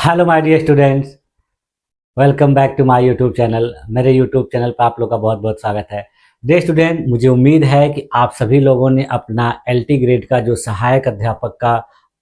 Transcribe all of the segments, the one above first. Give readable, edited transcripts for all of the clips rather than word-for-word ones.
Hello my dear students, welcome back to my YouTube channel. मेरे YouTube channel पर आप लोग का बहुत बहुत स्वागत है। डियर स्टूडेंट, मुझे उम्मीद है कि आप सभी लोगों ने अपना एलटी ग्रेड का जो सहायक अध्यापक का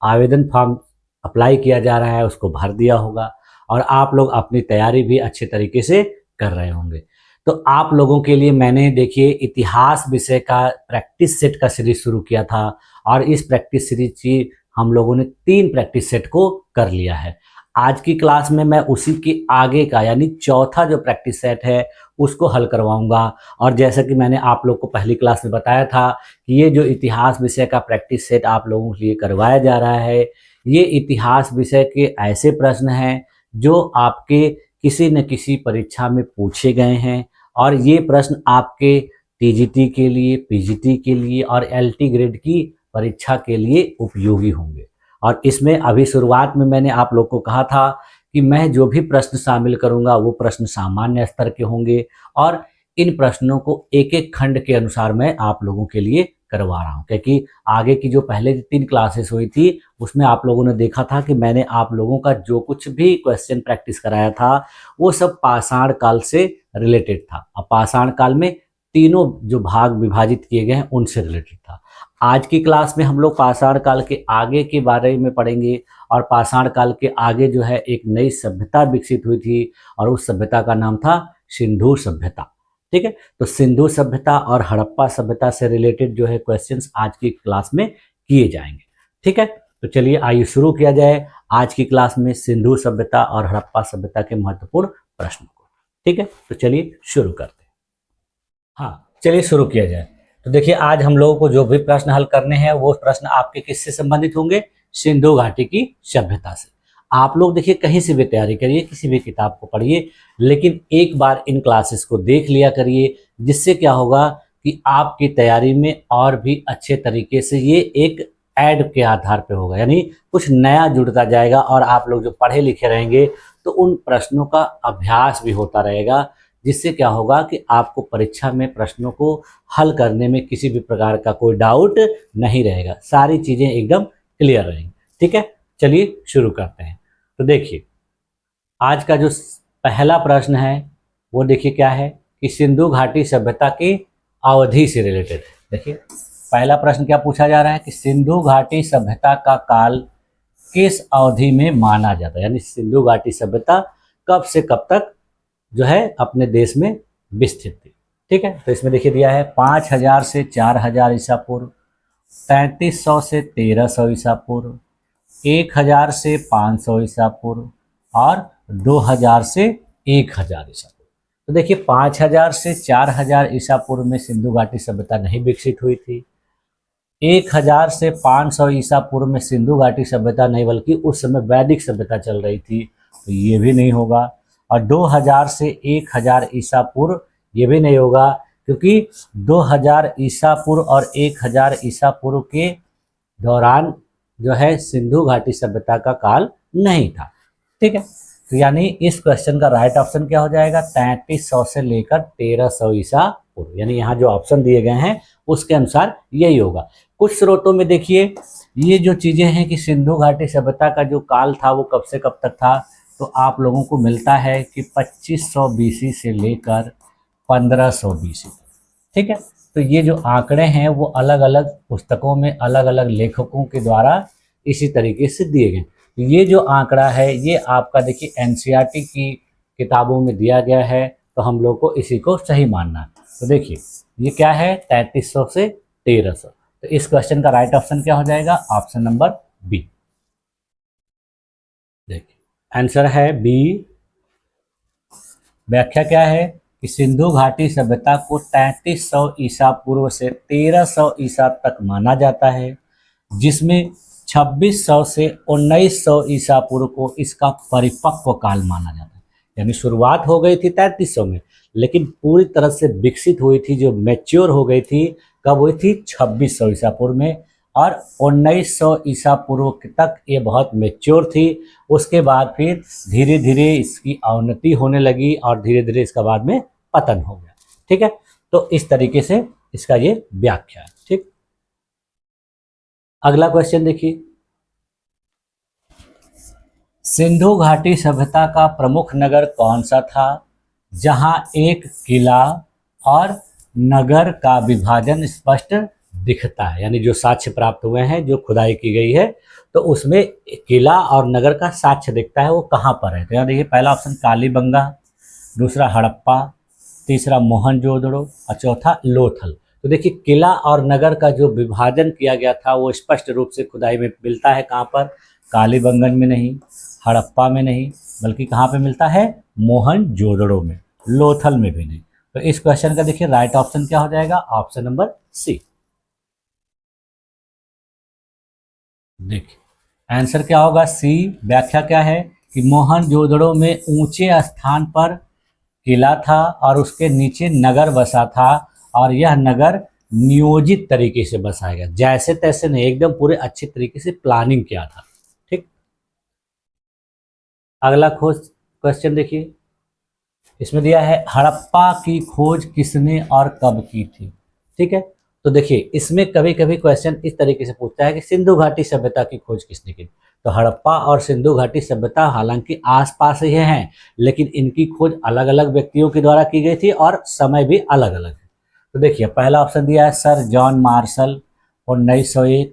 आवेदन फॉर्म अप्लाई किया जा रहा है उसको भर दिया होगा और आप लोग अपनी तैयारी भी अच्छे तरीके से कर रहे होंगे। तो आप लोगों के लिए मैंने देखिए इतिहास विषय का प्रैक्टिस सेट का सीरीज शुरू किया था और इस प्रैक्टिस सीरीज की हम लोगों ने 3 प्रैक्टिस सेट को कर लिया है। आज की क्लास में मैं उसी के आगे का यानी चौथा जो प्रैक्टिस सेट है उसको हल करवाऊंगा। और जैसा कि मैंने आप लोग को पहली क्लास में बताया था कि ये जो इतिहास विषय का प्रैक्टिस सेट आप लोगों के लिए करवाया जा रहा है, ये इतिहास विषय के ऐसे प्रश्न हैं जो आपके किसी न किसी परीक्षा में पूछे गए हैं और ये प्रश्न आपके टीजीटी के लिए, पीजीटी के लिए और एलटी ग्रेड की परीक्षा के लिए उपयोगी होंगे। और इसमें अभी शुरुआत में मैंने आप लोग को कहा था कि मैं जो भी प्रश्न शामिल करूंगा वो प्रश्न सामान्य स्तर के होंगे और इन प्रश्नों को एक एक खंड के अनुसार मैं आप लोगों के लिए करवा रहा हूं, क्योंकि आगे की जो पहले की 3 क्लासेस हुई थी उसमें आप लोगों ने देखा था कि मैंने आप लोगों का जो कुछ भी क्वेश्चन प्रैक्टिस कराया था वो सब पाषाण काल से रिलेटेड था। अब पाषाण काल में तीनों जो भाग विभाजित किए गए हैं उनसे रिलेटेड था। आज की क्लास में हम लोग पाषाण काल के आगे के बारे में पढ़ेंगे और पाषाण काल के आगे जो है एक नई सभ्यता विकसित हुई थी और उस सभ्यता का नाम था सिंधु सभ्यता। ठीक है, तो सिंधु सभ्यता और हड़प्पा सभ्यता से रिलेटेड जो है क्वेश्चंस आज की क्लास में किए जाएंगे। ठीक है, तो चलिए आइए शुरू किया जाए आज की क्लास में सिंधु सभ्यता और हड़प्पा सभ्यता के महत्वपूर्ण प्रश्नों को। ठीक है, तो चलिए शुरू करते हैं। हाँ, चलिए शुरू किया जाए। तो देखिए आज हम लोगों को जो भी प्रश्न हल करने हैं वो प्रश्न आपके किससे संबंधित होंगे? सिंधु घाटी की सभ्यता से। आप लोग देखिए कहीं से भी तैयारी करिए, किसी भी किताब को पढ़िए, लेकिन एक बार इन क्लासेस को देख लिया करिए, जिससे क्या होगा कि आपकी तैयारी में और भी अच्छे तरीके से ये एक ऐड के आधार पे होगा, यानी कुछ नया जुड़ता जाएगा और आप लोग जो पढ़े लिखे रहेंगे तो उन प्रश्नों का अभ्यास भी होता रहेगा, जिससे क्या होगा कि आपको परीक्षा में प्रश्नों को हल करने में किसी भी प्रकार का कोई डाउट नहीं रहेगा, सारी चीज़ें एकदम क्लियर रहेंगी। ठीक है, चलिए शुरू करते हैं। तो देखिए आज का जो पहला प्रश्न है वो देखिए क्या है कि सिंधु घाटी सभ्यता की अवधि से रिलेटेड है। देखिए पहला प्रश्न क्या पूछा जा रहा है कि सिंधु घाटी सभ्यता का काल किस अवधि में माना जाता है, यानी सिंधु घाटी सभ्यता कब से कब तक जो है अपने देश में विस्तृत थी। ठीक है, तो इसमें देखिए दिया है 5000 से 4000 ईसा पूर्व, 3300 से 1300 ईसा पूर्व, 1000 से 500 ईसा पूर्व और 2000 से 1000 ईसा पूर्व। तो देखिए 5000 से 4000 ईसा पूर्व में सिंधु घाटी सभ्यता नहीं विकसित हुई थी। 1000 से 500 ईसा पूर्व में सिंधु घाटी सभ्यता नहीं बल्कि उस समय वैदिक सभ्यता चल रही थी, तो ये भी नहीं होगा। और 2000 से 1000 ईसा पूर्व ये भी नहीं होगा, क्योंकि 2000 ईसा पूर्व और 1000 ईसा पूर्व के दौरान जो है सिंधु घाटी सभ्यता का काल नहीं था। ठीक है, तो यानी इस क्वेश्चन का राइट ऑप्शन क्या हो जाएगा? 3300 से लेकर 1300 ईसा पूर्व, यानी यहाँ जो ऑप्शन दिए गए हैं उसके अनुसार यही होगा। कुछ स्रोतों में देखिए ये जो चीजें हैं कि सिंधु घाटी सभ्यता का जो काल था वो कब से कब तक था, तो आप लोगों को मिलता है कि 2500 बीसी से लेकर 1500 बीसी। ठीक है, तो ये जो आंकड़े हैं वो अलग अलग पुस्तकों में अलग अलग लेखकों के द्वारा इसी तरीके से दिए गए। तो ये जो आंकड़ा है ये आपका देखिए एनसीईआरटी की किताबों में दिया गया है, तो हम लोग को इसी को सही मानना है। तो देखिए ये क्या है? 3300 से 1300। तो इस क्वेश्चन का राइट ऑप्शन क्या हो जाएगा? Option number B. देखिए आंसर है बी। व्याख्या क्या है कि सिंधु घाटी सभ्यता को 3300 ईसा पूर्व से 1300 ईसा तक माना जाता है, जिसमें 2600 से 1900 ईसा पूर्व को इसका परिपक्व काल माना जाता है। यानी शुरुआत हो गई थी 3300 में, लेकिन पूरी तरह से विकसित हुई थी, जो मैच्योर हो गई थी, कब हुई थी? 2600 ईसा पूर्व में, और 1900 ईसा पूर्व तक ये बहुत मैच्योर थी। उसके बाद फिर धीरे धीरे इसकी अवनति होने लगी और धीरे धीरे इसका बाद में पतन हो गया। ठीक है, तो इस तरीके से इसका ये व्याख्या है। ठीक, अगला क्वेश्चन देखिए, सिंधु घाटी सभ्यता का प्रमुख नगर कौन सा था जहां एक किला और नगर का विभाजन स्पष्ट दिखता है, यानी जो साक्ष्य प्राप्त हुए हैं, जो खुदाई की गई है तो उसमें किला और नगर का साक्ष्य दिखता है, वो कहाँ पर है। तो यहाँ देखिए पहला ऑप्शन कालीबंगा, दूसरा हड़प्पा, तीसरा मोहनजोदड़ो और चौथा लोथल। तो देखिए किला और नगर का जो विभाजन किया गया था वो स्पष्ट रूप से खुदाई में मिलता है। कहाँ पर? कालीबंगन में नहीं, हड़प्पा में नहीं, बल्कि कहाँ पे मिलता है? मोहनजोदड़ो में, लोथल में भी नहीं। तो इस क्वेश्चन का देखिए राइट ऑप्शन क्या हो जाएगा? Option number C. देखिए आंसर क्या होगा? सी। व्याख्या क्या है कि मोहनजोदड़ो में ऊंचे स्थान पर किला था और उसके नीचे नगर बसा था, और यह नगर नियोजित तरीके से बसाया गया, जैसे तैसे नहीं, एकदम पूरे अच्छे तरीके से प्लानिंग किया था। ठीक, अगला खोज क्वेश्चन देखिए, इसमें दिया है हड़प्पा की खोज किसने और कब की थी। ठीक है, तो देखिए इसमें कभी कभी क्वेश्चन इस तरीके से पूछता है कि सिंधु घाटी सभ्यता की खोज किसने की। तो हड़प्पा और सिंधु घाटी सभ्यता हालांकि आसपास ही हैं, लेकिन इनकी खोज अलग अलग व्यक्तियों के द्वारा की गई थी और समय भी अलग अलग है। तो देखिए पहला ऑप्शन दिया है sir John Marshall 1901,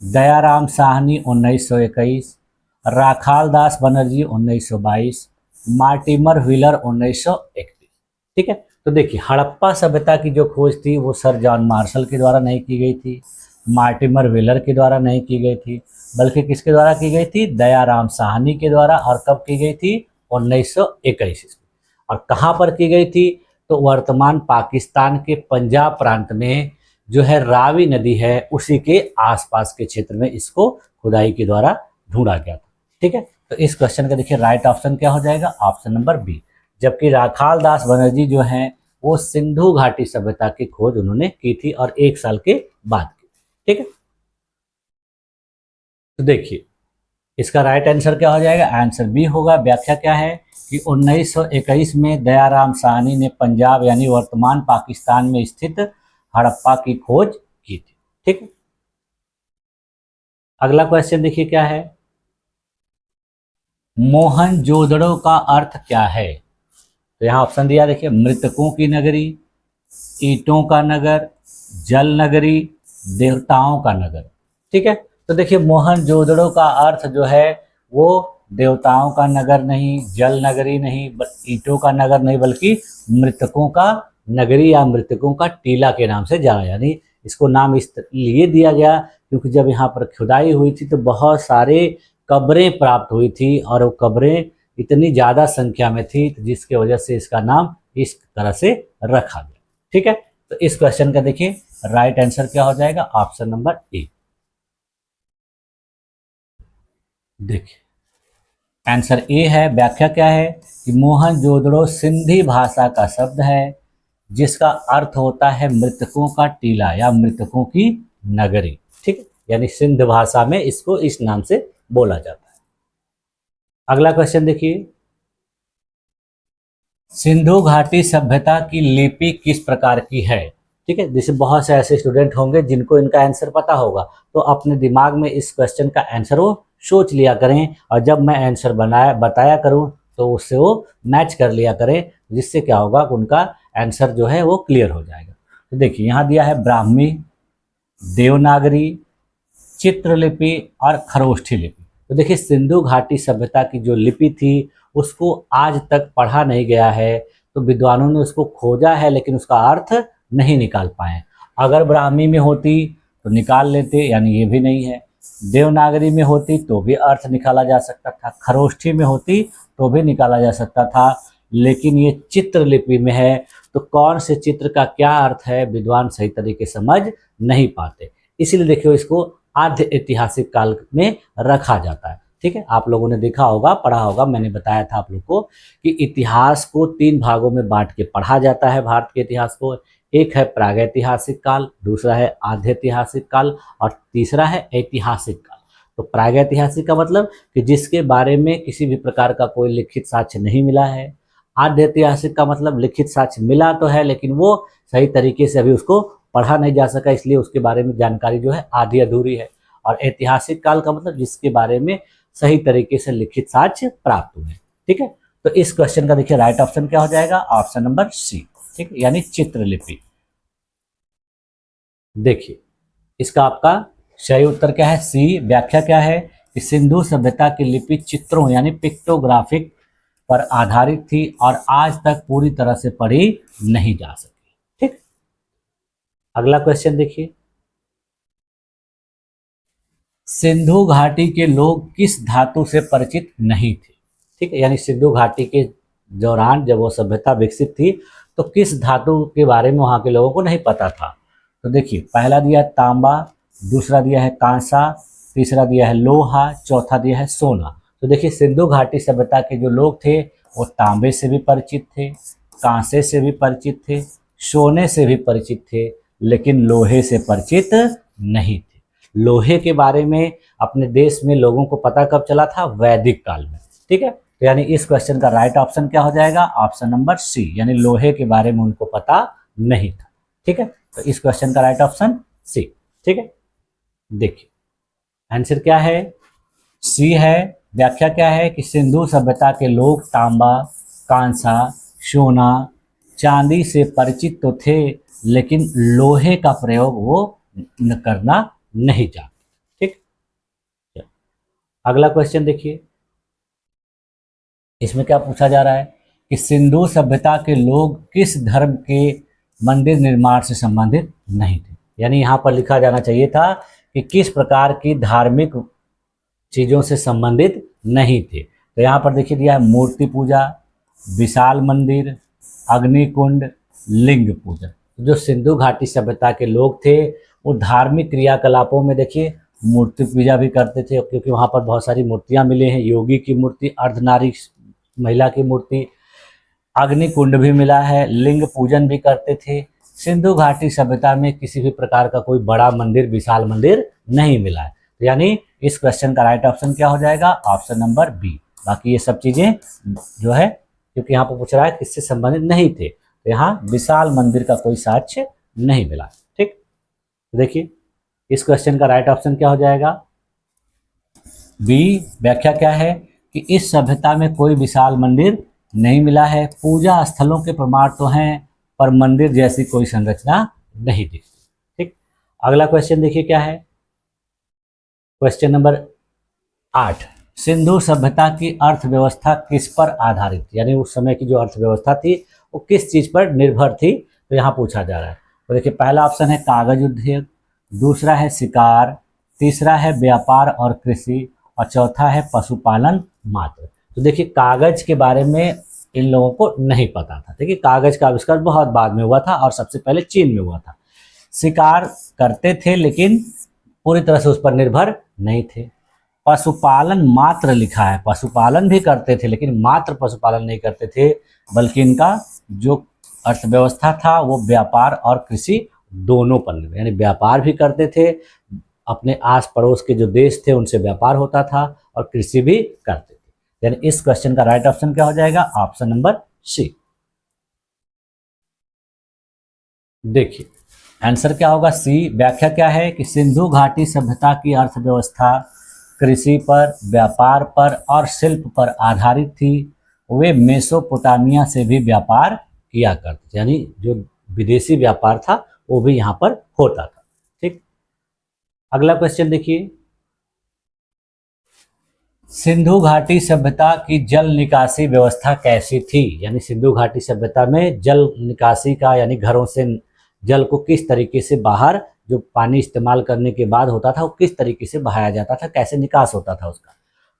Dayaram Sahni 1921, Rakhal Das Banerji 1922, Mortimer Wheeler 1931। ठीक है, तो देखिए हड़प्पा सभ्यता की जो खोज थी वो सर जॉन मार्शल के द्वारा नहीं की गई थी, मार्टिमर व्हीलर के द्वारा नहीं की गई थी, बल्कि किसके द्वारा की गई थी? दयाराम साहनी के द्वारा। और कब की गई थी? 1921 ईस्वी। और कहाँ पर की गई थी? तो वर्तमान पाकिस्तान के पंजाब प्रांत में जो है रावी नदी है, उसी के आसपास के क्षेत्र में इसको खुदाई के द्वारा ढूंढा गया था। ठीक है, तो इस क्वेश्चन का देखिए राइट ऑप्शन क्या हो जाएगा? Option number B. जबकि राखाल दास बनर्जी जो हैं वो सिंधु घाटी सभ्यता की खोज उन्होंने की थी और 1 साल के बाद की। ठीक है, तो देखिए इसका राइट आंसर क्या हो जाएगा? आंसर बी होगा। व्याख्या क्या है कि 1921 में दयाराम साहनी ने पंजाब यानी वर्तमान पाकिस्तान में स्थित हड़प्पा की खोज की थी। ठीक है, अगला क्वेश्चन देखिए क्या है, मोहनजोदड़ो का अर्थ क्या है। तो यहाँ ऑप्शन दिया देखिए, मृतकों की नगरी, ईंटों का नगर, जल नगरी, देवताओं का नगर। ठीक है, तो देखिए मोहनजोदड़ो का अर्थ जो है वो देवताओं का नगर नहीं, जल नगरी नहीं, ईंटों का नगर नहीं, बल्कि मृतकों का नगरी या मृतकों का टीला के नाम से जाना, यानी इसको नाम इस लिए दिया गया क्योंकि जब यहाँ पर खुदाई हुई थी तो बहुत सारे कब्रें प्राप्त हुई थी और वो कब्रें इतनी ज़्यादा संख्या में थी जिसके वजह से इसका नाम इस तरह से रखा गया। ठीक है, तो इस क्वेश्चन का देखिए राइट आंसर क्या हो जाएगा? Option number A. देखिए आंसर ए है। व्याख्या क्या है कि मोहनजोदड़ो सिंधी भाषा का शब्द है जिसका अर्थ होता है मृतकों का टीला या मृतकों की नगरी। ठीक है, यानी सिंध भाषा में इसको इस नाम से बोला जाता है। अगला क्वेश्चन देखिए, सिंधु घाटी सभ्यता की लिपि किस प्रकार की है। ठीक है, जैसे बहुत से ऐसे स्टूडेंट होंगे जिनको इनका आंसर पता होगा, तो अपने दिमाग में इस क्वेश्चन का आंसर वो सोच लिया करें और जब मैं आंसर बताया करूं तो उससे वो मैच कर लिया करें, जिससे क्या होगा उनका आंसर जो है वो क्लियर हो जाएगा। तो देखिए यहाँ दिया है ब्राह्मी, देवनागरी, चित्रलिपि और खरोष्ठी लिपि। तो देखिए सिंधु घाटी सभ्यता की जो लिपि थी उसको आज तक पढ़ा नहीं गया है, तो विद्वानों ने उसको खोजा है लेकिन उसका अर्थ नहीं निकाल पाए। अगर ब्राह्मी में होती तो निकाल लेते, यानी ये भी नहीं है। देवनागरी में होती तो भी अर्थ निकाला जा सकता था, खरोष्ठी में होती तो भी निकाला जा सकता था, लेकिन ये चित्रलिपि में है तो कौन से चित्र का क्या अर्थ है विद्वान सही तरीके समझ नहीं पाते। इसीलिए देखियो इसको आद्य ऐतिहासिक काल में रखा जाता है। ठीक है, आप लोगों ने देखा होगा, पढ़ा होगा, मैंने बताया था आप लोग को कि इतिहास को 3 भागों में बांट के पढ़ा जाता है भारत के इतिहास को। एक है प्रागैतिहासिक काल, दूसरा है आद्य ऐतिहासिक काल और तीसरा है ऐतिहासिक काल। तो प्रागैतिहासिक का मतलब कि जिसके बारे में किसी भी प्रकार का कोई लिखित साक्ष्य नहीं मिला है। आद्य ऐतिहासिक का मतलब लिखित साक्ष्य मिला तो है लेकिन वो सही तरीके से अभी उसको पढ़ा नहीं जा सका, इसलिए उसके बारे में जानकारी जो है आधी अधूरी है। और ऐतिहासिक काल का मतलब जिसके बारे में सही तरीके से लिखित साक्ष्य प्राप्त हुए। ठीक है, तो इस क्वेश्चन का देखिए राइट ऑप्शन क्या हो जाएगा, ऑप्शन नंबर सी। ठीक है, यानी चित्रलिपि। देखिए इसका आपका सही उत्तर क्या है, सी। व्याख्या क्या है कि सिंधु सभ्यता की लिपि चित्रों यानी पिक्टोग्राफिक पर आधारित थी और आज तक पूरी तरह से पढ़ी नहीं जा सकी। ठीक, अगला क्वेश्चन देखिए, सिंधु घाटी के लोग किस धातु से परिचित नहीं थे। ठीक है, यानी सिंधु घाटी के दौरान जब वो सभ्यता विकसित थी तो किस धातु के बारे में वहां के लोगों को नहीं पता था। तो देखिए पहला दिया है तांबा, दूसरा दिया है कांसा, तीसरा दिया है लोहा, चौथा दिया है सोना। तो देखिए सिंधु घाटी सभ्यता के जो लोग थे वो तांबे से भी परिचित थे, कांसे से भी परिचित थे, सोने से भी परिचित थे, लेकिन लोहे से परिचित नहीं थे। लोहे के बारे में अपने देश में लोगों को पता कब चला था, वैदिक काल में। ठीक है, तो यानी इस क्वेश्चन का राइट ऑप्शन क्या हो जाएगा, ऑप्शन नंबर सी, यानी लोहे के बारे में उनको पता नहीं था। ठीक है, तो इस क्वेश्चन का राइट ऑप्शन सी। ठीक है, देखिए आंसर क्या है, सी है। व्याख्या क्या है कि सिंधु सभ्यता के लोग तांबा, कांसा, सोना, चांदी से परिचित तो थे, लेकिन लोहे का प्रयोग वो करना नहीं जानते। ठीक, अगला क्वेश्चन देखिए, इसमें क्या पूछा जा रहा है कि सिंधु सभ्यता के लोग किस धर्म के मंदिर निर्माण से संबंधित नहीं थे। यानी यहाँ पर लिखा जाना चाहिए था कि किस प्रकार की धार्मिक चीज़ों से संबंधित नहीं थे। तो यहाँ पर देखिए दिया है मूर्ति पूजा, विशाल मंदिर, अग्निकुंड, लिंग पूजा। तो जो सिंधु घाटी सभ्यता के लोग थे वो धार्मिक क्रियाकलापों में देखिए मूर्ति पूजा भी करते थे, क्योंकि वहाँ पर बहुत सारी मूर्तियाँ मिली हैं, योगी की मूर्ति, अर्धनारी महिला की मूर्ति, अग्निकुंड भी मिला है, लिंग पूजन भी करते थे। सिंधु घाटी सभ्यता में किसी भी प्रकार का कोई बड़ा मंदिर, विशाल मंदिर नहीं मिला है। तो यानी इस क्वेश्चन का राइट ऑप्शन क्या हो जाएगा, ऑप्शन नंबर बी। बाकी ये सब चीजें जो है, क्योंकि यहाँ पर पूछ रहा है किससे संबंधित नहीं थे, तो यहाँ विशाल मंदिर का कोई साक्ष्य नहीं मिला। ठीक, तो देखिए इस क्वेश्चन का राइट ऑप्शन क्या हो जाएगा, बी। व्याख्या क्या है कि इस सभ्यता में कोई विशाल मंदिर नहीं मिला है, पूजा स्थलों के प्रमाण तो हैं पर मंदिर जैसी कोई संरचना नहीं दिखती। ठीक, अगला क्वेश्चन देखिए क्या है, क्वेश्चन नंबर 8, सिंधु सभ्यता की अर्थव्यवस्था किस पर आधारित थी। यानी उस समय की जो अर्थव्यवस्था थी वो किस चीज पर निर्भर थी, तो यहाँ पूछा जा रहा है। तो देखिए पहला ऑप्शन है कागज उद्योग, दूसरा है शिकार, तीसरा है व्यापार और कृषि, और चौथा है पशुपालन मात्र। तो देखिए कागज के बारे में इन लोगों को नहीं पता था। देखिए कागज का आविष्कार बहुत बाद में हुआ था और सबसे पहले चीन में हुआ था। शिकार करते थे लेकिन पूरी तरह से उस पर निर्भर नहीं थे। पशुपालन मात्र लिखा है, पशुपालन भी करते थे लेकिन मात्र पशुपालन नहीं करते थे, बल्कि इनका जो अर्थव्यवस्था था वो व्यापार और कृषि दोनों पर निर्भर, यानी व्यापार भी करते थे, अपने आस पड़ोस के जो देश थे उनसे व्यापार होता था और कृषि भी करते थे। यानी इस क्वेश्चन का राइट ऑप्शन क्या हो जाएगा, ऑप्शन नंबर सी। देखिए आंसर क्या होगा, सी। व्याख्या क्या है कि सिंधु घाटी सभ्यता की अर्थव्यवस्था कृषि पर, व्यापार पर और शिल्प पर आधारित थी। वे मेसोपोटामिया से भी व्यापार किया करते थे, यानी जो विदेशी व्यापार था वो भी यहाँ पर होता था। ठीक, अगला क्वेश्चन देखिए, सिंधु घाटी सभ्यता की जल निकासी व्यवस्था कैसी थी। यानी सिंधु घाटी सभ्यता में जल निकासी का, यानी घरों से जल को किस तरीके से बाहर, जो पानी इस्तेमाल करने के बाद होता था वो किस तरीके से बहाया जाता था, कैसे निकास होता था उसका।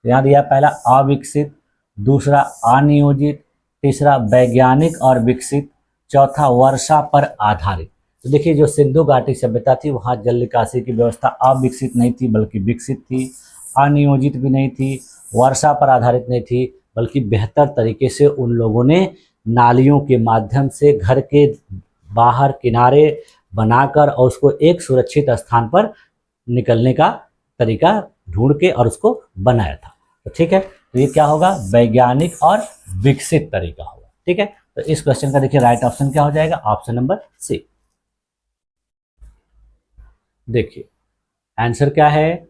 यहाँ दिया पहला अविकसित, दूसरा अनियोजित, तीसरा वैज्ञानिक और विकसित, चौथा वर्षा पर आधारित। तो देखिए जो सिंधु घाटी सभ्यता थी वहाँ जल निकासी की व्यवस्था अविकसित नहीं थी बल्कि विकसित थी, अनियोजित भी नहीं थी, वर्षा पर आधारित नहीं थी, बल्कि बेहतर तरीके से उन लोगों ने नालियों के माध्यम से घर के बाहर किनारे बनाकर और उसको एक सुरक्षित स्थान पर निकलने का तरीका ढूंढ के और उसको बनाया था। तो ठीक है, तो ये क्या होगा, वैज्ञानिक और विकसित तरीका होगा। ठीक है, तो इस क्वेश्चन का देखिए राइट ऑप्शन क्या हो जाएगा, ऑप्शन नंबर सी। देखिए आंसर क्या है,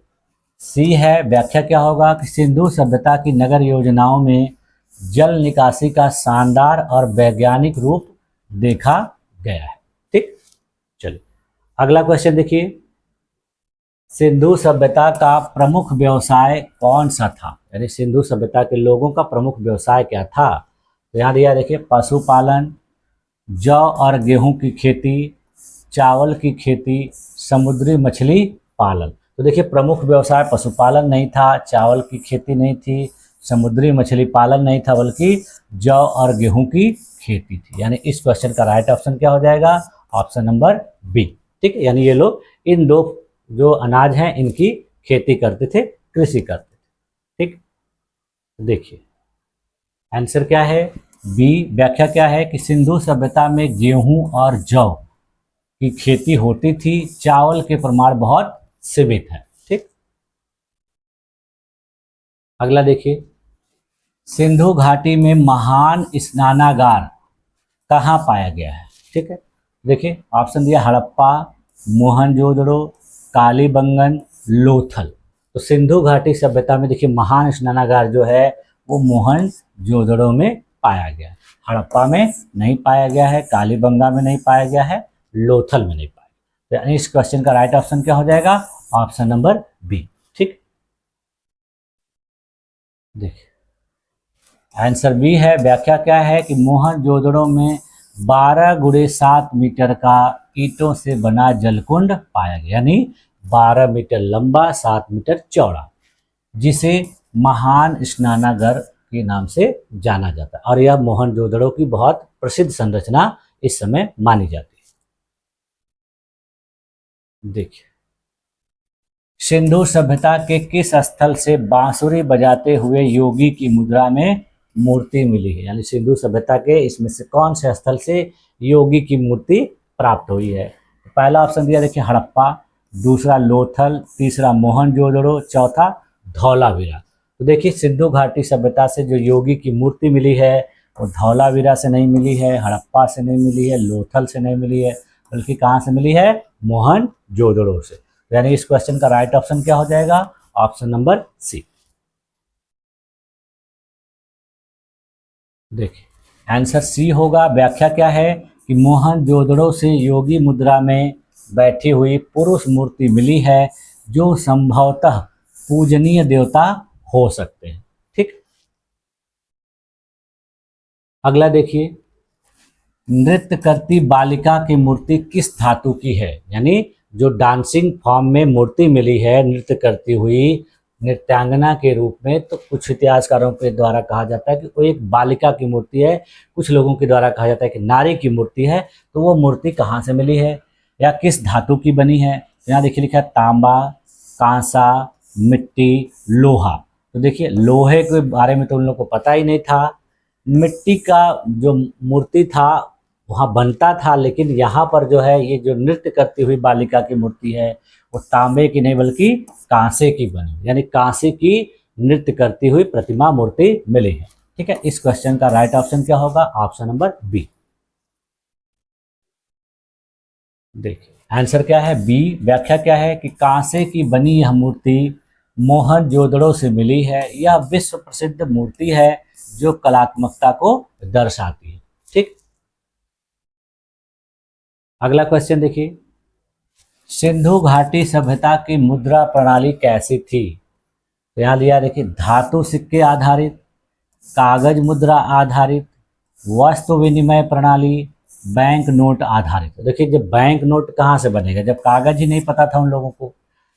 सी है, व्याख्या क्या होगा कि सिंधु सभ्यता की नगर योजनाओं में जल निकासी का शानदार और वैज्ञानिक रूप देखा गया है। ठीक, चलिए अगला क्वेश्चन देखिए, सिंधु सभ्यता का प्रमुख व्यवसाय कौन सा था, यानी सिंधु सभ्यता के लोगों का प्रमुख व्यवसाय क्या था। तो यहाँ दिया देखिए, पशुपालन, जौ और गेहूं की खेती, चावल की खेती, समुद्री मछली पालन। तो देखिए प्रमुख व्यवसाय पशुपालन नहीं था, चावल की खेती नहीं थी, समुद्री मछली पालन नहीं था, बल्कि जौ और गेहूं की खेती थी। यानी इस क्वेश्चन का राइट ऑप्शन क्या हो जाएगा, ऑप्शन नंबर बी। ठीक है, यानी ये लोग इन दो जो अनाज हैं इनकी खेती करते थे, कृषि करते थे। ठीक, देखिए आंसर क्या है, बी। व्याख्या क्या है कि सिंधु सभ्यता में गेहूं और जौ की खेती होती थी, चावल के प्रमाण बहुत सीमित है। ठीक, अगला देखिए, सिंधु घाटी में महान स्नानागार कहाँ पाया गया है। ठीक है, देखिए ऑप्शन दिया हड़प्पा, मोहनजोदड़ो, कालीबंगन, लोथल। तो सिंधु घाटी सभ्यता में देखिए महान स्नानागार जो है वो मोहनजोदड़ो में पाया गया, हड़प्पा में नहीं पाया गया है, कालीबंगा में नहीं पाया गया है, लोथल में नहीं पाया। तो यानी इस क्वेश्चन का राइट ऑप्शन क्या हो जाएगा, ऑप्शन नंबर बी। ठीक, देखिए आंसर बी है। व्याख्या क्या है कि मोहनजोदड़ो में 12 × 7 मीटर का ईंटों से बना जलकुंड पाया गया, यानी 12 मीटर लंबा, 7 मीटर चौड़ा, जिसे महान स्नानागार के नाम से जाना जाता है। और यह मोहनजोदड़ो की बहुत प्रसिद्ध संरचना इस समय मानी जाती है। देखिए, सिंधु सभ्यता के किस स्थल से बांसुरी बजाते हुए योगी की मुद्रा में मूर्ति मिली है, यानी सिंधु सभ्यता के इसमें से कौन से स्थल से योगी की मूर्ति प्राप्त हुई है। पहला ऑप्शन दिया देखिए हड़प्पा, दूसरा लोथल, तीसरा मोहनजोदड़ो, चौथा धौलावीरा। तो देखिए सिंधु घाटी सभ्यता से जो योगी की मूर्ति मिली है वो धौलावीरा से नहीं मिली है, हड़प्पा से नहीं मिली है, लोथल से नहीं मिली है, बल्कि कहाँ से मिली है, मोहनजोदड़ो से। यानी इस क्वेश्चन का राइट ऑप्शन क्या हो जाएगा, ऑप्शन नंबर सी। देखिए आंसर सी होगा। व्याख्या क्या है कि मोहनजोदड़ो से योगी मुद्रा में बैठी हुई पुरुष मूर्ति मिली है जो संभवतः पूजनीय देवता हो सकते हैं। ठीक, अगला देखिए, नृत्य करती बालिका की मूर्ति किस धातु की है, यानी जो डांसिंग फॉर्म में मूर्ति मिली है नृत्य करती हुई नृत्यांगना के रूप में, तो कुछ इतिहासकारों के द्वारा कहा जाता है कि वो एक बालिका की मूर्ति है, कुछ लोगों के द्वारा कहा जाता है कि नारी की मूर्ति है। तो वो मूर्ति कहाँ से मिली है या किस धातु की बनी है। यहाँ देखिए लिखा है तांबा, कांसा, मिट्टी, लोहा। तो देखिए लोहे के बारे में तो उन लोगों को पता ही नहीं था, मिट्टी का जो मूर्ति था वहाँ बनता था, लेकिन यहाँ पर जो है ये जो नृत्य करती हुई बालिका की मूर्ति है वो तांबे की नहीं बल्कि कांसे की बनी, यानी कांसे की नृत्य करती हुई प्रतिमा मूर्ति मिली है। ठीक है, इस क्वेश्चन का राइट ऑप्शन क्या होगा, ऑप्शन नंबर बी। देखिए आंसर क्या है, बी। व्याख्या क्या है कि कांसे की बनी यह मूर्ति मोहनजोदड़ो से मिली है, यह विश्व प्रसिद्ध मूर्ति है जो कलात्मकता को दर्शाती है। ठीक, अगला क्वेश्चन देखिए, सिंधु घाटी सभ्यता की मुद्रा प्रणाली कैसी थी। तो यहाँ लिया देखिए धातु सिक्के आधारित, कागज मुद्रा आधारित, वस्तु विनिमय प्रणाली, बैंक नोट आधारित। तो देखिए जब बैंक नोट कहाँ से बनेगा, जब कागज ही नहीं पता था उन लोगों को,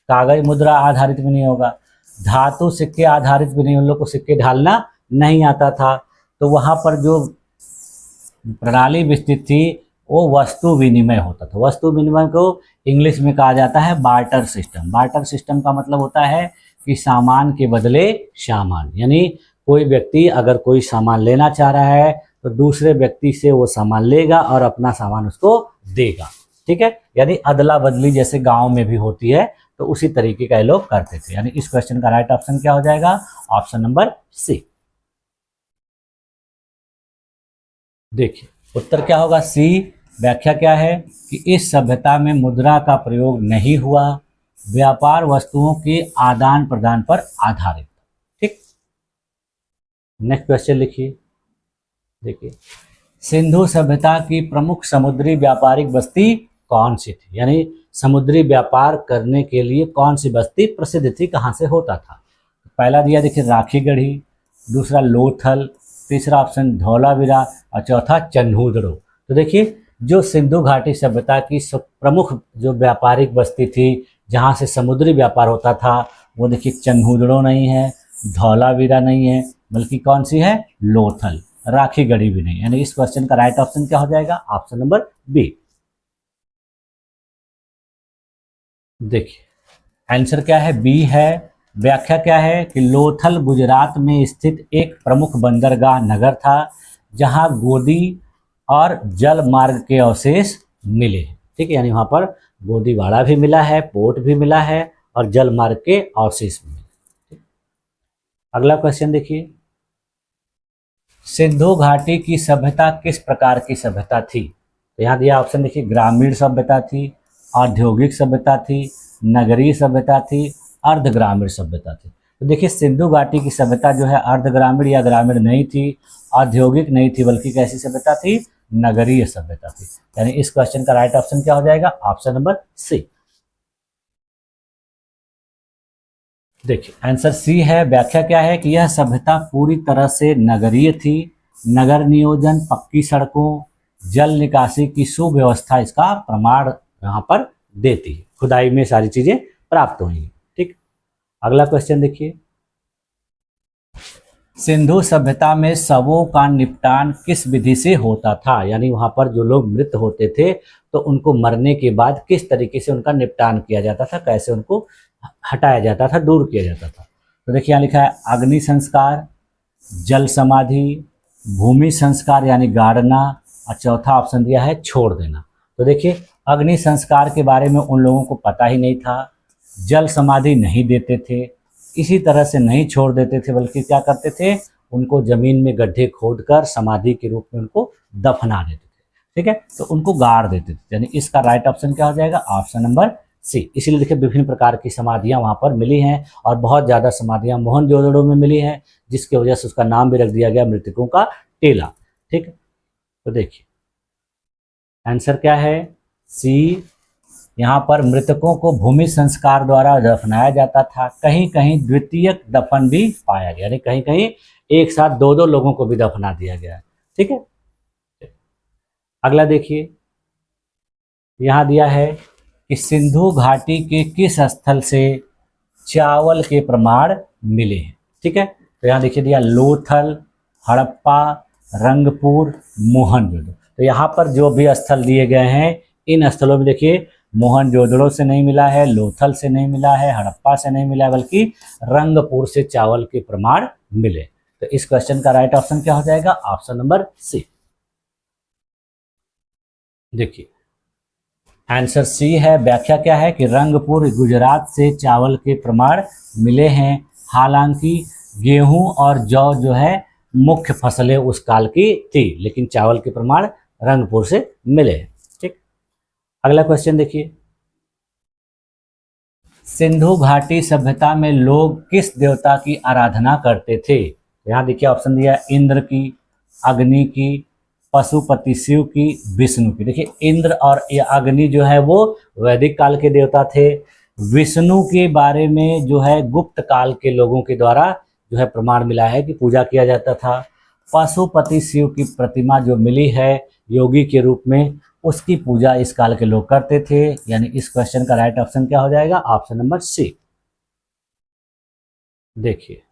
कागज मुद्रा आधारित भी नहीं होगा, धातु सिक्के आधारित भी नहीं, उन लोग को सिक्के ढालना नहीं आता था। तो वहाँ पर जो प्रणाली विस्तृत थी वो वस्तु विनिमय होता था। वस्तु विनिमय को इंग्लिश में कहा जाता है बार्टर सिस्टम। बार्टर सिस्टम का मतलब होता है कि सामान के बदले सामान, यानी कोई व्यक्ति अगर कोई सामान लेना चाह रहा है तो दूसरे व्यक्ति से वो सामान लेगा और अपना सामान उसको देगा। ठीक है, यानी अदला बदली जैसे गांव में भी होती है, तो उसी तरीके का ये लोग करते थे। यानी इस क्वेश्चन का राइट ऑप्शन क्या हो जाएगा, ऑप्शन नंबर सी। देखिए उत्तर क्या होगा, सी। व्याख्या क्या है कि इस सभ्यता में मुद्रा का प्रयोग नहीं हुआ, व्यापार वस्तुओं के आदान प्रदान पर आधारित। ठीक, नेक्स्ट क्वेश्चन लिखिए। देखिए, सिंधु सभ्यता की प्रमुख समुद्री व्यापारिक बस्ती कौन सी थी, यानी समुद्री व्यापार करने के लिए कौन सी बस्ती प्रसिद्ध थी, कहाँ से होता था। पहला दिया देखिए राखीगढ़ी, दूसरा लोथल, तीसरा ऑप्शन धौलावीरा और चौथा चन्हूदड़ो। तो देखिए, जो सिंधु घाटी सभ्यता की प्रमुख जो व्यापारिक बस्ती थी जहाँ से समुद्री व्यापार होता था, वो देखिए चन्हूदड़ो नहीं है, धौलावीरा नहीं है, बल्कि कौन सी है, लोथल। राखीगढ़ी भी नहीं, यानी इस क्वेश्चन का राइट ऑप्शन क्या हो जाएगा, ऑप्शन नंबर बी। देखिए आंसर क्या है, बी है। व्याख्या क्या है कि लोथल गुजरात में स्थित एक प्रमुख बंदरगाह नगर था जहां गोदी और जल मार्ग के अवशेष मिले। ठीक है, यानी वहां पर गोदीवाड़ा भी मिला है, पोर्ट भी मिला है और जल मार्ग के अवशेष भी मिले। अगला क्वेश्चन देखिए, सिंधु घाटी की सभ्यता किस प्रकार की सभ्यता थी। तो यहाँ दिया ऑप्शन देखिए, ग्रामीण सभ्यता थी, औद्योगिक सभ्यता थी, नगरीय सभ्यता थी, अर्ध ग्रामीण सभ्यता थी। तो देखिए, सिंधु घाटी की सभ्यता जो है अर्ध ग्रामीण या ग्रामीण नहीं थी, औद्योगिक नहीं थी, बल्कि कैसी सभ्यता थी, नगरीय सभ्यता थी। यानी इस क्वेश्चन का राइट ऑप्शन क्या हो जाएगा, ऑप्शन नंबर सी। देखिए आंसर सी है। व्याख्या क्या है कि यह सभ्यता पूरी तरह से नगरीय थी। नगर नियोजन, पक्की सड़कों, जल निकासी की सुव्यवस्था इसका प्रमाण यहाँ पर देती है। खुदाई में सारी चीजें प्राप्त हुई हैं। ठीक, अगला क्वेश्चन देखिए, सिंधु सभ्यता में शवों का निपटान किस विधि से होता था, यानी वहां पर जो लोग मृत होते थे तो उनको मरने के बाद किस तरीके से उनका निपटान किया जाता था, कैसे उनको हटाया जाता था, दूर किया जाता था। तो देखिए यहाँ लिखा है अग्नि संस्कार, जल समाधि, भूमि संस्कार यानी गाड़ना, और चौथा ऑप्शन दिया है छोड़ देना। तो देखिए, अग्नि संस्कार के बारे में उन लोगों को पता ही नहीं था, जल समाधि नहीं देते थे, इसी तरह से नहीं छोड़ देते थे, बल्कि क्या करते थे, उनको जमीन में गड्ढे खोदकर समाधि के रूप में उनको दफना देते थे। ठीक है, तो उनको गाड़ देते थे, यानी इसका राइट ऑप्शन क्या हो जाएगा, ऑप्शन नंबर सी। इसीलिए देखिए विभिन्न प्रकार की समाधियां वहां पर मिली हैं और बहुत ज्यादा समाधियां मोहनजोदड़ो में मिली हैं, जिसकी वजह से उसका नाम भी रख दिया गया मृतकों का टेला। ठीक, तो देखिए आंसर क्या है, सी। यहाँ पर मृतकों को भूमि संस्कार द्वारा दफनाया जाता था। कहीं कहीं द्वितीयक दफन भी पाया गया, यानी कहीं कहीं एक साथ दो दो लोगों को भी दफना दिया गया है। ठीक है, अगला देखिए, यहाँ दिया है कि सिंधु घाटी के किस स्थल से चावल के प्रमाण मिले हैं। ठीक है, तो यहाँ देखिए दिया लोथल, हड़प्पा, रंगपुर, मोहनजोदड़ो। तो यहाँ पर जो भी स्थल दिए गए हैं, इन स्थलों में देखिए मोहनजोदड़ो से नहीं मिला है, लोथल से नहीं मिला है, हड़प्पा से नहीं मिला है, बल्कि रंगपुर से चावल के प्रमाण मिले। तो इस क्वेश्चन का राइट ऑप्शन क्या हो जाएगा, ऑप्शन नंबर सी। देखिए आंसर सी है। व्याख्या क्या है कि रंगपुर गुजरात से चावल के प्रमाण मिले हैं। हालांकि गेहूं और जौ जो है मुख्य फसलें उस काल की थी, लेकिन चावल के प्रमाण रंगपुर से मिले हैं। ठीक, अगला क्वेश्चन देखिए, सिंधु घाटी सभ्यता में लोग किस देवता की आराधना करते थे। यहाँ देखिए ऑप्शन दिया इंद्र की, अग्नि की, पशुपति शिव की, विष्णु की। देखिए इंद्र और अग्नि जो है वो वैदिक काल के देवता थे। विष्णु के बारे में जो है गुप्त काल के लोगों के द्वारा जो है प्रमाण मिला है कि पूजा किया जाता था। पशुपति शिव की प्रतिमा जो मिली है योगी के रूप में, उसकी पूजा इस काल के लोग करते थे। यानी इस क्वेश्चन का राइट ऑप्शन क्या हो जाएगा, ऑप्शन नंबर सी। देखिए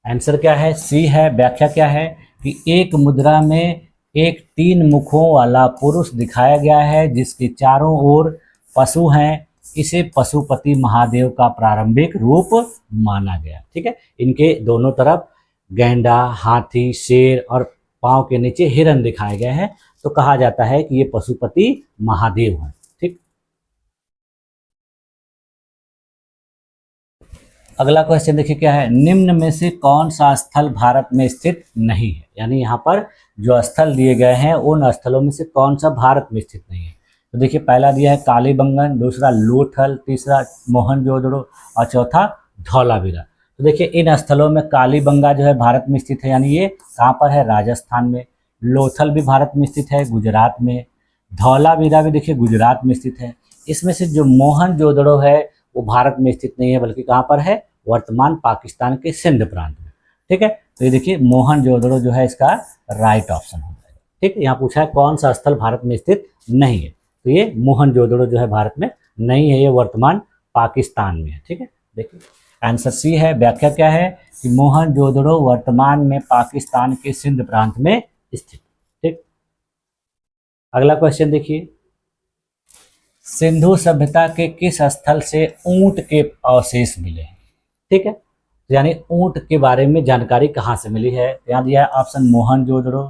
आंसर क्या है, सी है। व्याख्या क्या है कि एक मुद्रा में एक 3 मुखों वाला पुरुष दिखाया गया है जिसके चारों ओर पशु हैं। इसे पशुपति महादेव का प्रारंभिक रूप माना गया। ठीक है, इनके दोनों तरफ गैंडा, हाथी, शेर और पांव के नीचे हिरन दिखाए गए हैं, तो कहा जाता है कि ये पशुपति महादेव हैं। ठीक, अगला क्वेश्चन देखिए क्या है, निम्न में से कौन सा स्थल भारत में स्थित नहीं है। यानी यहाँ पर जो स्थल दिए गए हैं उन स्थलों में से कौन सा भारत में स्थित नहीं है। तो देखिए पहला दिया है कालीबंगन, दूसरा लोथल, तीसरा मोहनजोदड़ो और चौथा धौलावीरा। तो देखिए इन स्थलों में कालीबंगा जो है भारत में स्थित है, यानी ये कहाँ पर है, राजस्थान में। लोथल भी भारत में स्थित है, गुजरात में। धौलावीरा भी देखिए गुजरात में स्थित है। इसमें से जो मोहनजोदड़ो है वो भारत में स्थित नहीं है, बल्कि कहाँ पर है, वर्तमान पाकिस्तान के सिंध प्रांत में। ठीक है, तो ये देखिए मोहनजोदड़ो जो है इसका राइट ऑप्शन हो जाएगा। ठीक है, यहाँ पूछा है कौन सा स्थल भारत में स्थित नहीं है, तो ये मोहनजोदड़ो जो है भारत में नहीं है, ये वर्तमान पाकिस्तान में है। ठीक है, देखिए आंसर सी है। व्याख्या क्या है कि मोहनजोदड़ो वर्तमान में पाकिस्तान के सिंध प्रांत में स्थित। ठीक, अगला क्वेश्चन देखिए, सिंधु सभ्यता के किस स्थल से ऊंट के अवशेष मिले हैं। ठीक है, यानी ऊंट के बारे में जानकारी कहाँ से मिली है। यहाँ दिया है ऑप्शन मोहनजोदड़ो,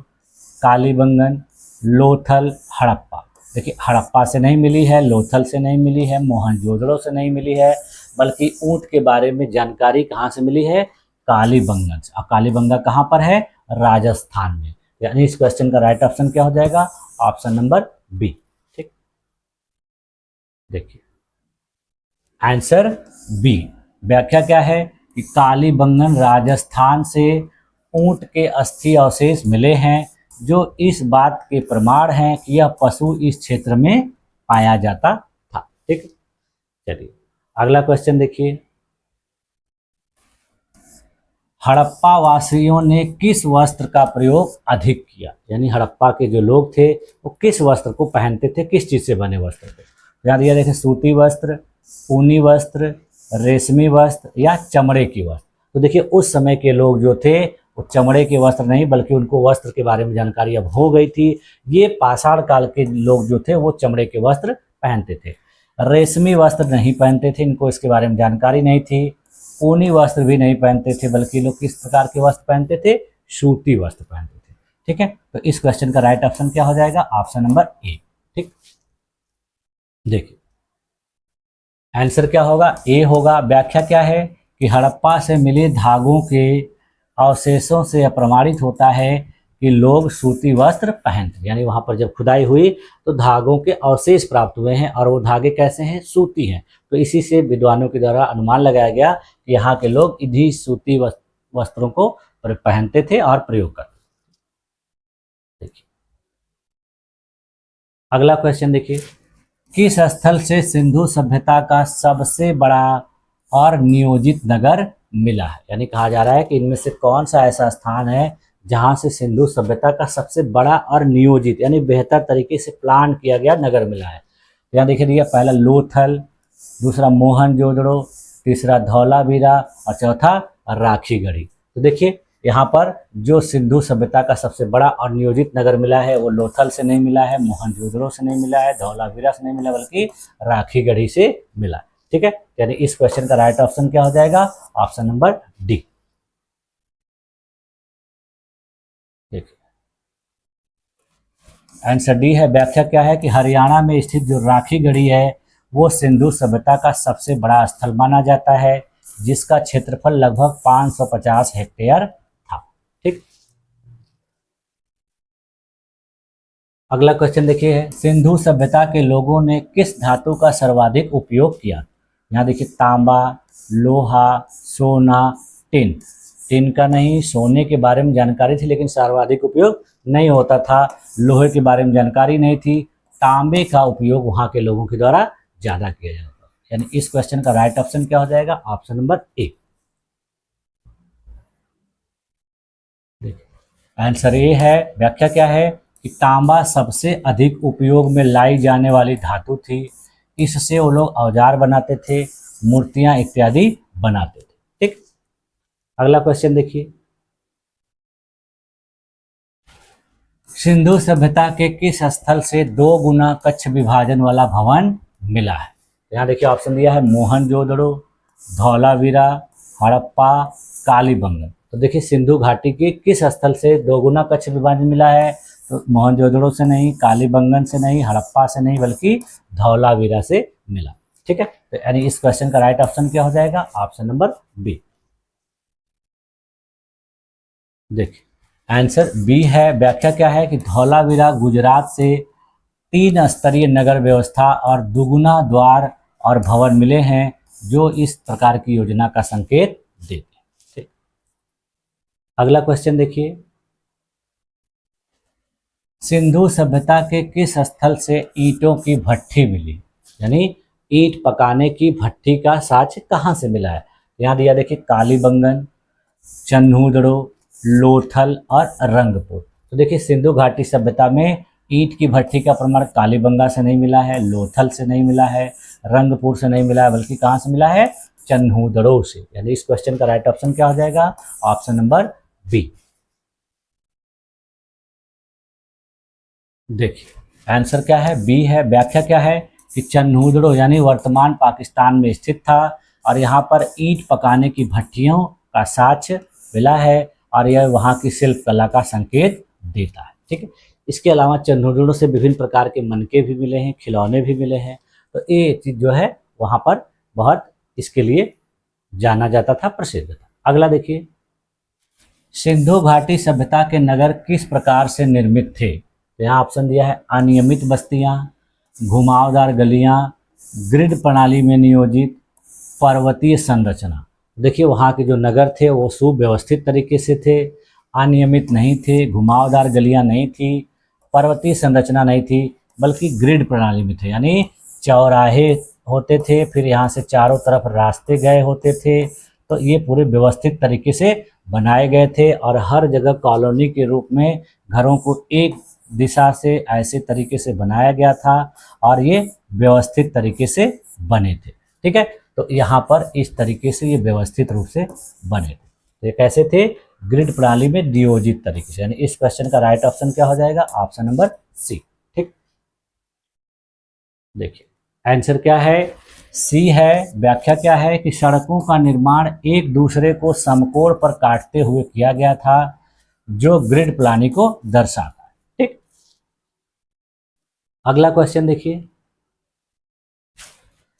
कालीबंगन, लोथल, हड़प्पा। देखिए हड़प्पा से नहीं मिली है, लोथल से नहीं मिली है, मोहनजोदड़ो से नहीं मिली है, बल्कि ऊंट के बारे में जानकारी कहाँ से मिली है, कालीबंगन से। और कालीबंगा कहाँ पर है, राजस्थान में। यानी इस क्वेश्चन का राइट ऑप्शन क्या हो जाएगा, ऑप्शन नंबर बी। ठीक, देखिए आंसर बी। व्याख्या क्या है कि कालीबंगन राजस्थान से ऊंट के अस्थि अवशेष मिले हैं, जो इस बात के प्रमाण हैं कि यह पशु इस क्षेत्र में पाया जाता था। ठीक, चलिए अगला क्वेश्चन देखिए, हड़प्पा वासियों ने किस वस्त्र का प्रयोग अधिक किया। यानी हड़प्पा के जो लोग थे वो किस वस्त्र को पहनते थे, किस चीज से बने वस्त्र थे। याद दिया देखें, सूती वस्त्र, ऊनी वस्त्र, रेशमी वस्त्र या चमड़े की वस्त्र। तो देखिए उस समय के लोग जो थे वो चमड़े के वस्त्र नहीं, बल्कि उनको वस्त्र के बारे में जानकारी अब हो गई थी। ये पाषाण काल के लोग जो थे वो चमड़े के वस्त्र पहनते थे। रेशमी वस्त्र नहीं पहनते थे, इनको इसके बारे में जानकारी नहीं थी। ऊनी वस्त्र भी नहीं पहनते थे, बल्कि लोग किस प्रकार के वस्त्र पहनते थे, सूती वस्त्र पहनते थे। ठीक है, तो इस क्वेश्चन का राइट ऑप्शन क्या हो जाएगा, ऑप्शन नंबर ए। ठीक, देखिए आंसर क्या होगा, ए होगा। व्याख्या क्या है कि हड़प्पा से मिले धागों के अवशेषों से यह प्रमाणित होता है कि लोग सूती वस्त्र पहनते, यानी वहां पर जब खुदाई हुई तो धागों के अवशेष प्राप्त हुए हैं, और वो धागे कैसे हैं, सूती हैं। तो इसी से विद्वानों के द्वारा अनुमान लगाया गया कि यहाँ के लोग इन्हीं सूती वस्त्रों को पहनते थे और प्रयोग करते थे। देखिए अगला क्वेश्चन देखिए, किस स्थल से सिंधु सभ्यता का सबसे बड़ा और नियोजित नगर मिला है। यानी कहा जा रहा है कि इनमें से कौन सा ऐसा स्थान है जहां से सिंधु सभ्यता का सबसे बड़ा और नियोजित यानी बेहतर तरीके से प्लान किया गया नगर मिला है। यहाँ देखिए दिया, पहला लोथल, दूसरा मोहनजोदड़ो, तीसरा धौलावीरा और चौथा राखीगढ़ी। तो देखिए यहाँ पर जो सिंधु सभ्यता का सबसे बड़ा और नियोजित नगर मिला है वो लोथल से नहीं मिला है, मोहनजोदड़ो से नहीं मिला है, धौलावीरा से नहीं मिला, बल्कि राखीगढ़ी से मिला। ठीक है, यानी इस क्वेश्चन का राइट ऑप्शन क्या हो जाएगा, ऑप्शन नंबर डी। देखिए आंसर डी है। व्याख्या क्या है कि हरियाणा में स्थित जो राखीगढ़ी है वो सिंधु सभ्यता का सबसे बड़ा स्थल माना जाता है, जिसका क्षेत्रफल लगभग 550 हेक्टेयर था। ठीक, अगला क्वेश्चन देखिए, सिंधु सभ्यता के लोगों ने किस धातु का सर्वाधिक उपयोग किया। यहाँ देखिए तांबा, लोहा, सोना, टिन। टिन का नहीं, सोने के बारे में जानकारी थी लेकिन सर्वाधिक उपयोग नहीं होता था। लोहे के बारे में जानकारी नहीं थी। तांबे का उपयोग वहां के लोगों के द्वारा ज्यादा किया जाता था। यानी इस क्वेश्चन का राइट ऑप्शन क्या हो जाएगा, ऑप्शन नंबर ए। देखिए आंसर ए है। व्याख्या क्या है कि तांबा सबसे अधिक उपयोग में लाई जाने वाली धातु थी। इससे वो लोग औजार बनाते थे, मूर्तियां इत्यादि बनाते थे। ठीक, अगला क्वेश्चन देखिए, सिंधु सभ्यता के किस स्थल से 2 गुना कक्ष विभाजन वाला भवन मिला है। यहाँ देखिए ऑप्शन दिया है मोहनजोदड़ो, धौलावीरा, हड़प्पा, कालीबंगन। तो देखिए सिंधु घाटी के किस स्थल से 2 गुना कक्ष विभाजन मिला है, तो मोहनजोदड़ो से नहीं, कालीबंगन से नहीं, हड़प्पा से नहीं, बल्कि धौलावीरा से मिला। ठीक है, तो यानी इस क्वेश्चन का राइट ऑप्शन क्या हो जाएगा, ऑप्शन नंबर बी। देखिए आंसर बी है। व्याख्या क्या है कि धौलावीरा गुजरात से तीन स्तरीय नगर व्यवस्था और दुगुना द्वार और भवन मिले हैं जो इस प्रकार की योजना का संकेत देते हैं। ठीक। अगला क्वेश्चन देखिए, सिंधु सभ्यता के किस स्थल से ईंटों की भट्ठी मिली, यानी ईंट पकाने की भट्ठी का साक्ष्य कहाँ से मिला है। यहाँ दिया देखिए कालीबंगन, चन्हूदड़ो, लोथल और रंगपुर। तो देखिए सिंधु घाटी सभ्यता में ईंट की भट्ठी का प्रमाण कालीबंगा से नहीं मिला है, लोथल से नहीं मिला है, रंगपुर से नहीं मिला है, बल्कि कहाँ से मिला है, चन्हूदड़ो से। यानी इस क्वेश्चन का राइट ऑप्शन क्या हो जाएगा, ऑप्शन नंबर बी। देखिए आंसर क्या है, बी है। व्याख्या क्या है कि चन्हूदड़ो यानी वर्तमान पाकिस्तान में स्थित था और यहाँ पर ईंट पकाने की भट्टियों का साक्ष्य मिला है और यह वहाँ की शिल्प कला का संकेत देता है। ठीक है। इसके अलावा चन्हूदड़ो से विभिन्न प्रकार के मनके भी मिले हैं, खिलौने भी मिले हैं। तो ये चीज़ जो है वहाँ पर बहुत इसके लिए जाना जाता था, प्रसिद्ध था। अगला देखिए, सिंधु घाटी सभ्यता के नगर किस प्रकार से निर्मित थे। तो यहाँ ऑप्शन दिया है अनियमित बस्तियाँ, घुमावदार गलियाँ, ग्रिड प्रणाली में नियोजित, पर्वतीय संरचना। देखिए वहाँ के जो नगर थे वो सुव्यवस्थित तरीके से थे, अनियमित नहीं थे, घुमावदार गलियाँ नहीं थी, पर्वतीय संरचना नहीं थी, बल्कि ग्रिड प्रणाली में थे। यानी चौराहे होते थे, फिर यहाँ से चारों तरफ रास्ते गए होते थे। तो ये पूरे व्यवस्थित तरीके से बनाए गए थे और हर जगह कॉलोनी के रूप में घरों को एक दिशा से ऐसे तरीके से बनाया गया था और ये व्यवस्थित तरीके से बने थे। ठीक है। तो यहाँ पर इस तरीके से ये व्यवस्थित रूप से बने थे। तो ये कैसे थे, ग्रिड प्रणाली में नियोजित तरीके से। यानी इस क्वेश्चन का राइट ऑप्शन क्या हो जाएगा, ऑप्शन नंबर सी। ठीक। देखिए आंसर क्या है, सी है। व्याख्या क्या है कि सड़कों का निर्माण एक दूसरे को समकोण पर काटते हुए किया गया था जो ग्रिड प्लानिंग को दर्शाता है। ठीक। अगला क्वेश्चन देखिए,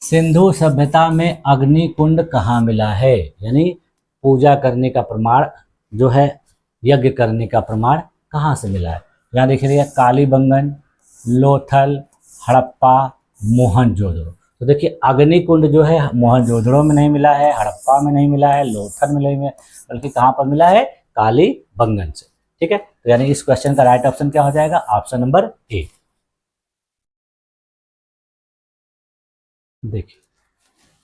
सिंधु सभ्यता में अग्नि कुंड कहाँ मिला है, यानी पूजा करने का प्रमाण जो है, यज्ञ करने का प्रमाण कहाँ से मिला है। यहाँ देख रहिए कालीबंगन, लोथल, हड़प्पा, मोहनजोदड़ो। तो देखिए अग्नि कुंड जो है मोहनजोदड़ो में नहीं मिला है, हड़प्पा में नहीं मिला है, लोथल में नहीं मिला, बल्कि कहाँ पर मिला है, कालीबंगन से। ठीक है। तो यानी इस क्वेश्चन का राइट ऑप्शन क्या हो जाएगा, ऑप्शन नंबर ए। देखिए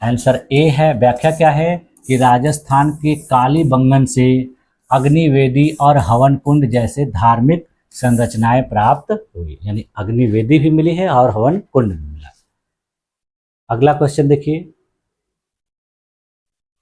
आंसर ए है। व्याख्या क्या है कि राजस्थान के कालीबंगन से अग्निवेदी और हवन कुंड जैसे धार्मिक संरचनाएं प्राप्त हुई। यानी अग्निवेदी भी मिली है और हवन कुंड भी मिला। अगला क्वेश्चन देखिए,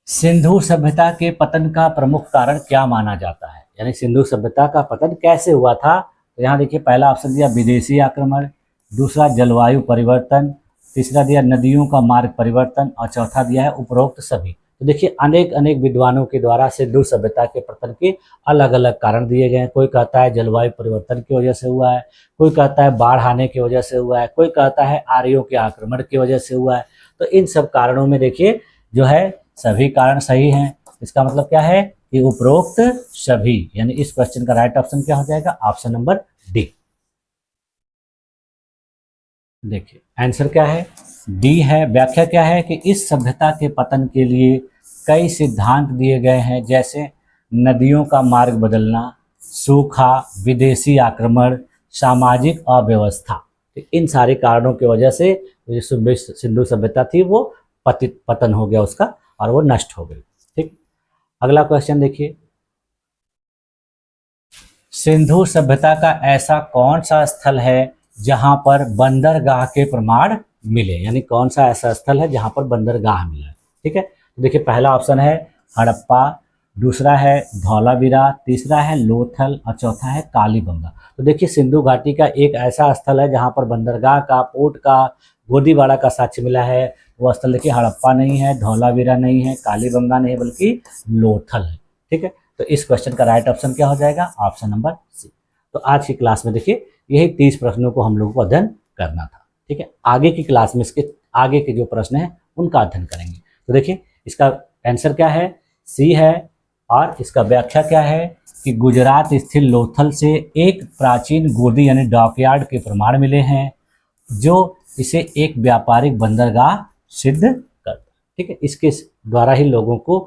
सिंधु सभ्यता के पतन का प्रमुख कारण क्या माना जाता है, यानी सिंधु सभ्यता का पतन कैसे हुआ था। तो यहाँ देखिए पहला ऑप्शन दिया विदेशी आक्रमण, दूसरा जलवायु परिवर्तन, तीसरा दिया नदियों का मार्ग परिवर्तन और चौथा दिया है उपरोक्त सभी। तो देखिए अनेक अनेक विद्वानों के द्वारा सिंधु सभ्यता के पतन के अलग अलग कारण दिए गए हैं। कोई कहता है जलवायु परिवर्तन की वजह से हुआ है, कोई कहता है बाढ़ आने की वजह से हुआ है, कोई कहता है आर्यों के आक्रमण की वजह से हुआ है। तो इन सब कारणों में देखिए जो है सभी कारण सही हैं। इसका मतलब क्या है कि उपरोक्त सभी, यानी इस क्वेश्चन का राइट ऑप्शन क्या हो जाएगा, ऑप्शन नंबर डी। देखिए आंसर क्या है, डी है। व्याख्या क्या है कि इस सभ्यता के पतन के लिए कई सिद्धांत दिए गए हैं, जैसे नदियों का मार्ग बदलना, सूखा, विदेशी आक्रमण, सामाजिक अव्यवस्था। तो इन सारे कारणों की वजह से जो सिंधु सभ्यता थी वो पतन हो गया उसका और वो नष्ट हो गई। ठीक। अगला क्वेश्चन देखिए, सिंधु सभ्यता का ऐसा कौन सा स्थल है जहां पर बंदरगाह के प्रमाण मिले, यानी कौन सा ऐसा स्थल है जहां पर बंदरगाह मिला है। ठीक है। तो देखिए पहला ऑप्शन है हड़प्पा, दूसरा है धौलावीरा, तीसरा है लोथल और चौथा है कालीबंगा। तो देखिए सिंधु घाटी का एक ऐसा स्थल है जहां पर बंदरगाह का, पोर्ट का, गोदीवाड़ा का साक्ष्य मिला है। वो स्थल देखिए हड़प्पा नहीं है, धौलावीरा नहीं है, कालीबंगा नहीं, बल्कि लोथल है। ठीक है। तो इस क्वेश्चन का राइट ऑप्शन क्या हो जाएगा, ऑप्शन नंबर सी। तो आज की क्लास में देखिए यही 30 प्रश्नों को हम लोगों को अध्ययन करना था। ठीक है। आगे की क्लास में इसके आगे के जो प्रश्न हैं उनका अध्ययन करेंगे। तो देखिए इसका आंसर क्या है, सी है। और इसका व्याख्या क्या है कि गुजरात स्थित लोथल से एक प्राचीन गोदी यानी डॉकयार्ड के प्रमाण मिले हैं। जो इसे एक व्यापारिक बंदरगाह सिद्ध करता। ठीक है, इसके द्वारा ही लोगों को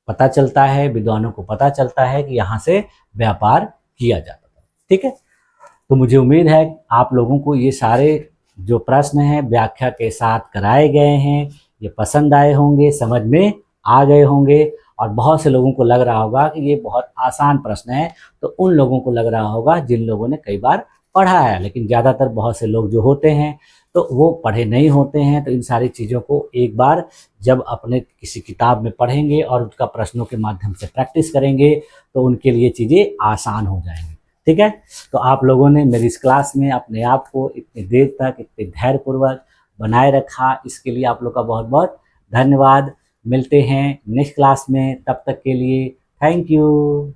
पता चलता है, विद्वानों को पता चलता है कि यहाँ से व्यापार किया जाता था। ठीक है, तो मुझे उम्मीद है आप लोगों को ये सारे जो प्रश्न हैं व्याख्या के साथ कराए गए हैं, ये पसंद आए होंगे, समझ में आ गए होंगे, और बहुत से लोगों को लग रहा होगा कि ये बहुत आसान प्रश्न है। तो उन लोगों को लग रहा होगा जिन लोगों ने कई बार पढ़ा है, लेकिन ज़्यादातर बहुत से लोग जो होते हैं तो वो पढ़े नहीं होते हैं। तो इन सारी चीज़ों को एक बार जब अपने किसी किताब में पढ़ेंगे और उसका प्रश्नों के माध्यम से प्रैक्टिस करेंगे तो उनके लिए चीज़ें आसान हो जाएंगी। ठीक है, तो आप लोगों ने मेरी इस क्लास में अपने आप को इतनी देर तक इतने धैर्यपूर्वक बनाए रखा, इसके लिए आप लोग का बहुत बहुत धन्यवाद। मिलते हैं नेक्स्ट क्लास में, तब तक के लिए थैंक यू।